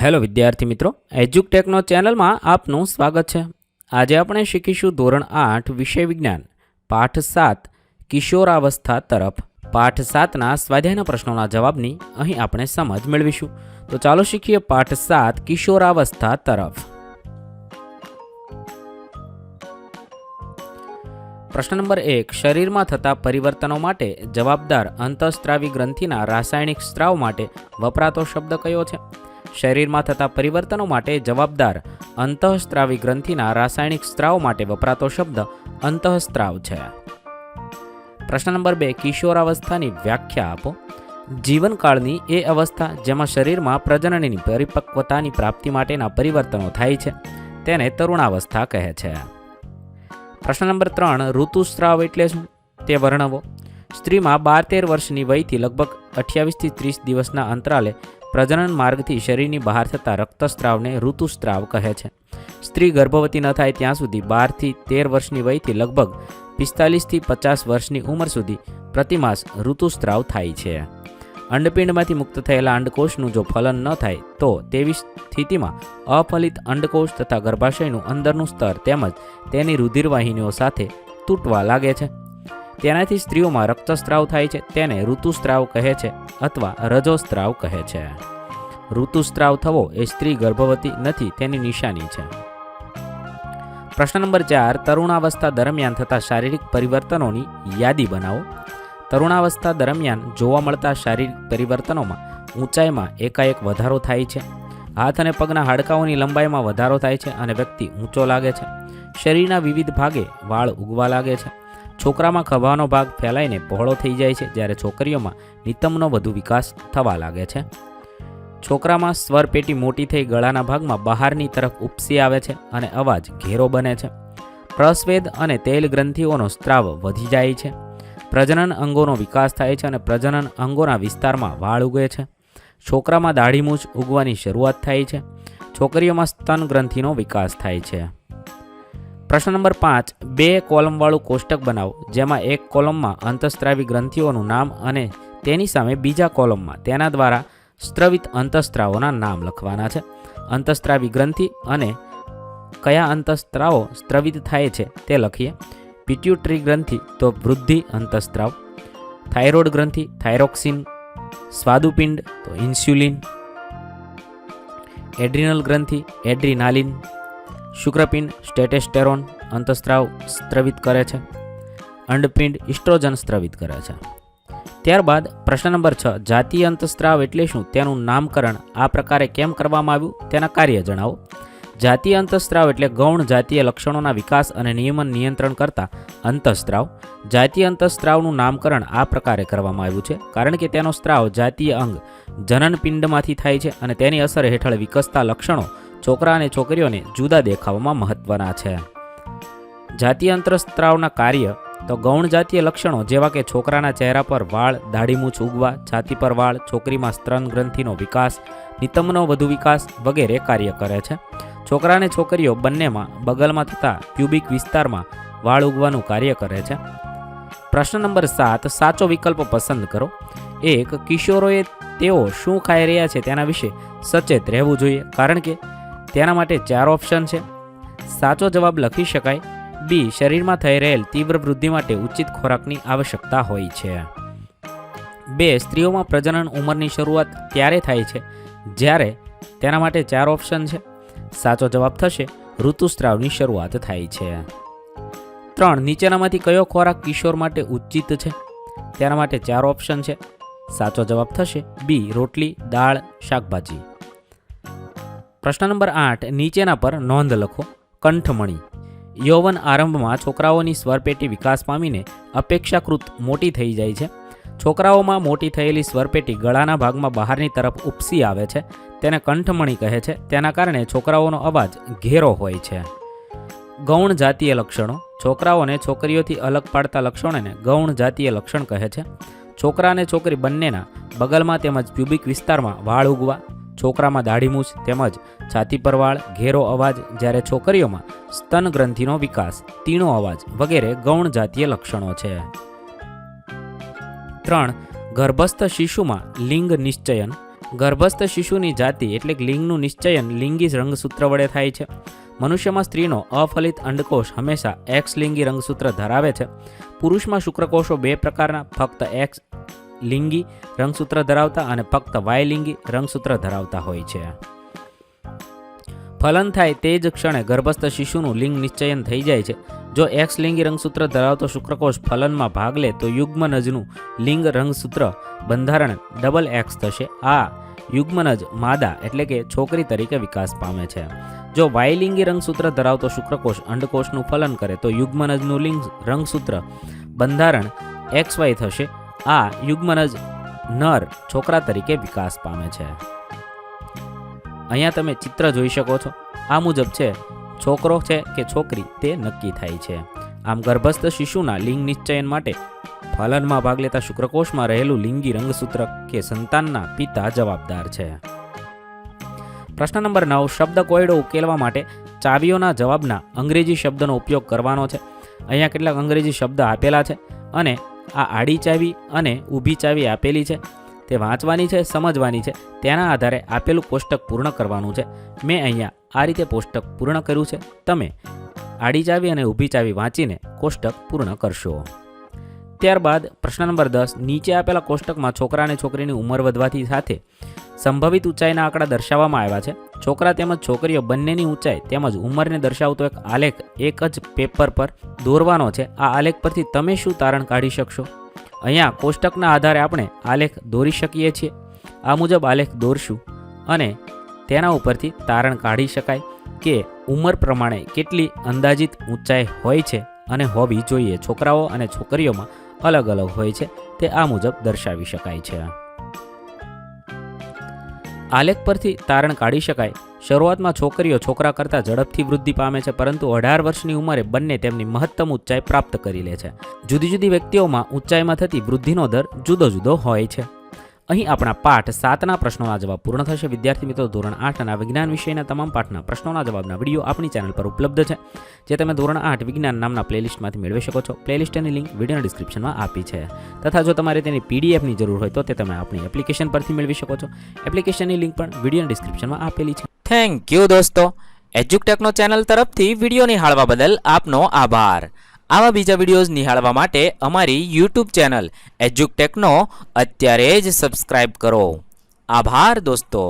Hello વિદ્યાર્થી મિત્રો, એજ્યુકટેકનો ચેનલમાં આપનું સ્વાગત છે। આજે આપણે શીખીશું ધોરણ 8 વિષય વિજ્ઞાન પાઠ 7 કિશોરાવસ્થા તરફ। પાઠ 7ના સ્વાધ્યાયના પ્રશ્નોના જવાબની અહીં આપણે સમજ મેળવીશું। તો ચાલો શીખીએ પાઠ 7 કિશોરાવસ્થા તરફ। પ્રશ્ન નંબર 1, શરીરમાં થતા પરિવર્તનો માટે જવાબદાર અંતઃસ્ત્રાવી ગ્રંથિના રાસાયણિક સ્ત્રાવ માટે વપરાતો શબ્દ કયો છે? શરીરમાં થતા પરિવર્તનો માટે જવાબદાર અંતઃસ્ત્રાવી ગ્રંથિના રાસાયણિક સ્ત્રાવ માટે વપરાતો શબ્દ અંતઃસ્ત્રાવ છે। પ્રશ્ન નંબર 2, કિશોરાવસ્થાની વ્યાખ્યા આપો। જીવનકાળની એ અવસ્થા જેમાં શરીરમાં પ્રજનનની પરિપક્વતાની પ્રાપ્તિ માટેના પરિવર્તનો થાય છે તેને તરુણાવસ્થા કહે છે। પ્રશ્ન નંબર 3, ઋતુસ્રાવ એટલે શું તે વર્ણવો। સ્ત્રીમાં 12-13 વર્ષની વયથી લગભગ 28 થી 30 દિવસના અંતરાલે પ્રજનન માર્ગથી શરીરની બહાર થતા રક્તસ્ત્રાવને ઋતુસ્ત્રાવ કહે છે। સ્ત્રી ગર્ભવતી ન થાય ત્યાં સુધી 12 થી 13 વર્ષની વયથી લગભગ 45 થી 50 વર્ષની ઉંમર સુધી પ્રતિમાસ ઋતુસ્ત્રાવ થાય છે। અંડપિંડમાંથી મુક્ત થયેલા અંડકોષનું જો ફલન ન થાય તો તેવી સ્થિતિમાં અફલિત અંડકોષ તથા ગર્ભાશયનું અંદરનું સ્તર તેમજ તેની રુધિરવાહિનીઓ સાથે તૂટવા લાગે છે। તેનાથી સ્ત્રીઓમાં રક્તસ્ત્રાવ થાય છે, તેને ઋતુસ્ત્રાવ કહે છે અથવા રજોસ્ત્રાવ કહે છે। ઋતુસ્ત્રાવ થવો એ સ્ત્રી ગર્ભવતી નથી તેની નિશાની છે। પ્રશ્ન નંબર 4, તરુણાવસ્થા દરમિયાન થતા શારીરિક પરિવર્તનોની યાદી બનાવો। તરુણાવસ્થા દરમિયાન જોવા મળતા શારીરિક પરિવર્તનોમાં ઊંચાઈમાં એકાએક વધારો થાય છે, હાથ અને પગના હાડકાઓની લંબાઈમાં વધારો થાય છે અને વ્યક્તિ ઊંચો લાગે છે। શરીરના વિવિધ ભાગે વાળ ઉગવા લાગે છે। છોકરામાં ખભાનો ભાગ ફેલાઈને પહોળો થઈ જાય છે, જ્યારે છોકરીઓમાં નિતંબનો વધુ વિકાસ થવા લાગે છે। છોકરામાં સ્વર પેટી મોટી થઈ ગળાના ભાગમાં બહારની તરફ ઉપસી આવે છે અને અવાજ ઘેરો બને છે। પ્રસ્વેદ અને તેલ ગ્રંથિઓનો સ્ત્રાવ વધી જાય છે। પ્રજનન અંગોનો વિકાસ થાય છે અને પ્રજનન અંગોના વિસ્તારમાં વાળ ઉગે છે। છોકરામાં દાઢીમૂછ ઉગવાની શરૂઆત થાય છે। છોકરીઓમાં સ્તન ગ્રંથિનો વિકાસ થાય છે। પ્રશ્ન નંબર 5, 2 કોલમવાળું કોષ્ટક બનાવો, જેમાં એક કોલમમાં અંતઃસ્ત્રાવી ગ્રંથિઓનું નામ અને તેની સામે બીજા કોલમમાં તેના દ્વારા સ્ત્રવિત અંતઃસ્ત્રાવોના નામ લખવાના છે। અંતઃસ્ત્રાવી ગ્રંથિ અને કયા અંતઃસ્ત્રાવો સ્ત્રવિત થાય છે તે લખીએ। પિટ્યુટરી ગ્રંથિ તો વૃદ્ધિ અંતઃસ્ત્રાવ, થાઇરોઇડ ગ્રંથિ થાઇરોક્સિન, સ્વાદુપિંડ તો ઇન્સ્યુલિન, એડ્રિનલ ગ્રંથિ એડ્રીનાલિન, શુક્રપિંડ સ્ટેટેસ્ટેરોન અંતઃસ્ત્રાવ સ્ત્રવિત કરે છે, અંડપિંડ ઇસ્ટ્રોજન સ્ત્રવિત કરે છે। ત્યારબાદ પ્રશ્ન નંબર 6, જાતીય અંતઃસ્ત્રાવ એટલે શું, તેનું નામકરણ આ પ્રકારે કેમ કરવામાં આવ્યું તેના કાર્ય જણાવો। જાતીય અંતઃસ્ત્રાવ એટલે ગૌણ જાતીય લક્ષણોના વિકાસ અને નિયંત્રણ કરતા અંતઃસ્ત્રાવ। જાતીય અંતઃસ્ત્રાવનું નામકરણ આ પ્રકારે કરવામાં આવ્યું છે કારણ કે તેનો સ્ત્રાવ જાતીય અંગ જનનપિંડમાંથી થાય છે અને તેની અસર હેઠળ વિકસતા લક્ષણો છોકરા અને છોકરીઓને જુદા દેખાવામાં મહત્વના છે। જાતીય અંતઃસ્ત્રાવના કાર્ય તો ગૌણ જાતીય લક્ષણો જેવા કે છોકરાના ચહેરા પર વાળ, દાઢીમૂછ ઉગવા, છાતી પર વાળ, છોકરીમાં સ્તન ગ્રંથિનો વિકાસ, નિતંબનો વધુ વિકાસ વગેરે કાર્ય કરે છે। છોકરા અને છોકરીઓ બંનેમાં બગલમાં તથા પ્યુબિક વિસ્તારમાં વાળ ઉગવાનું કાર્ય કરે છે। પ્રશ્ન નંબર 7, સાચો વિકલ્પ પસંદ કરો। 1, કિશોરોએ તેઓ શું ખાઈ રહ્યા છે તેના વિશે સચેત રહેવું જોઈએ કારણ કે તેના માટે 4 ઓપ્શન છે। સાચો જવાબ લખી શકાય। બી, શરીરમાં થઈ રહેલ તીવ્ર વૃદ્ધિ માટે ઉચિત ખોરાકની આવશ્યકતા હોય છે। 2, સ્ત્રીઓમાં પ્રજનન ઉંમરની શરૂઆત ત્યારે થાય છે જ્યારે તેના માટે 4 ઓપ્શન છે। સાચો જવાબ થશે ઋતુસ્ત્રાવની શરૂઆત થાય છે। 3, નીચેનામાંથી કયો ખોરાક કિશોર માટે ઉચિત છે તેના માટે 4 ઓપ્શન છે। સાચો જવાબ થશે બી, રોટલી, દાળ, શાકભાજી। પ્રશ્ન નંબર 8, નીચેના પર નોંધ લખો। કંઠમણી, યૌવન આરંભમાં છોકરાઓની સ્વરપેટી વિકાસ પામીને અપેક્ષાકૃત મોટી થઈ જાય છે। છોકરાઓમાં મોટી થયેલી સ્વરપેટી ગળાના ભાગમાં બહારની તરફ ઉપસી આવે છે, તેને કંઠમણી કહે છે। તેના કારણે છોકરાઓનો અવાજ ઘેરો હોય છે। ગૌણ જાતીય લક્ષણો, છોકરાઓને છોકરીઓથી અલગ પાડતા લક્ષણોને ગૌણ જાતીય લક્ષણ કહે છે। છોકરા અને છોકરી બંનેના બગલમાં તેમજ પ્યુબિક વિસ્તારમાં વાળ ઉગવા, છોકરામાં દાઢીમૂછ તેમજ છાતી પર વાળ, ઘેરો અવાજ, જ્યારે છોકરીઓમાં સ્તન ગ્રંથિનો વિકાસ, તીણો અવાજ વગેરે ગૌણ જાતીય લક્ષણો છે। 3, ગર્ભસ્થ શિશુમાં લિંગ નિશ્ચયન, ગર્ભસ્થ શિશુની જાતિ એટલે કે લિંગનું નિશ્ચયન લિંગી રંગસૂત્ર વડે થાય છે. મનુષ્યમાં સ્ત્રીનો અફલિત અંડકોષ હંમેશા એક્સ લિંગી રંગસૂત્ર ધરાવે છે. પુરુષમાં શુક્રકોષો બે પ્રકારના, ફક્ત એક્સ લિંગી રંગસૂત્ર ધરાવતા અને ફક્ત વાય લિંગી રંગસૂત્ર ધરાવતા હોય છે. ફલન થાય તે જ ક્ષણે ગર્ભસ્થ શિશુનું લિંગ નિશ્ચયન થઈ જાય છે. જો એક્સ લિંગી રંગસૂત્ર ધરાવતો શુક્રકોષ ફલનમાં ભાગ લે તો યુગ્મનજનું લિંગ રંગસૂત્ર બંધારણ ડબલ એક્સ થશે. આ યુગ્મનજ માદા એટલે કે છોકરી તરીકે વિકાસ પામે છે. જો વાયલિંગી રંગસૂત્ર ધરાવતો શુક્રકોષ અંડકોષનું ફલન કરે તો યુગ્મનજનું લિંગ રંગસૂત્ર બંધારણ XY થશે. આ યુગ્મનજ નર છોકરા તરીકે વિકાસ પામે છે. અહીંયા તમે ચિત્ર જોઈ શકો છો. આ મુજબ છે છોકરો છે કે છોકરી તે નક્કી થાય છે. આમ ગર્ભસ્થ શિશુના લિંગ નિશ્ચયન માટે ફલનમાં ભાગ લેતા શુક્રકોષમાં રહેલું લિંગી રંગસૂત્ર કે સંતાનના પિતા જવાબદાર છે. પ્રશ્ન નંબર 9. શબ્દ કોયડો ઉકેલવા માટે ચાવીઓના જવાબના અંગ્રેજી શબ્દનો ઉપયોગ કરવાનો છે. અહીંયા કેટલાક અંગ્રેજી શબ્દ આપેલા છે અને આ આડી ચાવી અને ઊભી ચાવી આપેલી છે. તે વાંચવાની છે, સમજવાની છે. તેના આધારે આપેલું કોષ્ટક પૂર્ણ કરવાનું છે. મેં અહીંયા આ રીતે કોષ્ટક પૂર્ણ કર્યું છે. તમે આડી ચાવી અને ઊભી ચાવી વાંચીને કોષ્ટક પૂર્ણ કરશો. ત્યારબાદ પ્રશ્ન નંબર 10. નીચે આપેલા કોષ્ટકમાં છોકરા અને છોકરીની ઉંમર વધવાથી સાથે સંભવિત ઊંચાઈના આંકડા દર્શાવવામાં આવ્યા છે. છોકરા તેમજ છોકરીઓ બંનેની ઊંચાઈ તેમજ ઉંમરને દર્શાવતો એક આલેખ એક જ પેપર પર દોરવાનો છે. આ આલેખ પરથી તમે શું તારણ કાઢી શકશો? અહીંયા કોષ્ટકના આધારે આપણે આલેખ દોરી શકીએ છીએ. આ મુજબ આલેખ દોરશું અને તેના ઉપરથી તારણ કાઢી શકાય કે ઉંમર પ્રમાણે કેટલી અંદાજિત ઊંચાઈ હોય છે અને હોવી જોઈએ. છોકરાઓ અને છોકરીઓમાં અલગ અલગ હોય છે. તે આ મુજબ દર્શાવી શકાય છે. આલેખ પરથી તારણ કાઢી શકાય. શરૂઆતમાં છોકરીઓ છોકરા કરતાં ઝડપથી વૃદ્ધિ પામે છે, પરંતુ 18 વર્ષની ઉંમરે બંને તેમની મહત્તમ ઊંચાઈ પ્રાપ્ત કરી લે છે. જુદી જુદી વ્યક્તિઓમાં ઊંચાઈમાં થતી વૃદ્ધિનો દર જુદો જુદો હોય છે. અહીં આપણા પાઠ 7ના પ્રશ્નોના જવાબ પૂર્ણ થશે. વિદ્યાર્થી મિત્રો, ધોરણ 8 ના વિજ્ઞાન વિષયના તમામ પાઠના પ્રશ્નોના જવાબના વિડીયો આપણી ચેનલ પર ઉપલબ્ધ છે, જે તમે ધોરણ 8 વિજ્ઞાન નામના પ્લેલિસ્ટમાંથી મેળવી શકો છો. પ્લેલિસ્ટની લિંક વિડીયોના ડિસ્ક્રિપ્શનમાં આપી છે. તથા જો તમારે તેની પીડીએફની જરૂર હોય તો તે તમે આપણી એપ્લિકેશન પરથી મેળવી શકો છો. એપ્લિકેશનની લિંક પણ વિડીયોના ડિસ્ક્રિપ્શનમાં આપેલી છે. થેન્ક યુ દોસ્તો. એજ્યુકટેકનો ચેનલ તરફથી વિડીયો નિહાળવા બદલ આપનો આભાર. આવા બીજા વિડીયોઝ નિહાળવા માટે અમારી યુટ્યુબ ચેનલ એજ્યુકટેકનો અત્યારે જ સબસ્ક્રાઇબ કરો. આભાર દોસ્તો.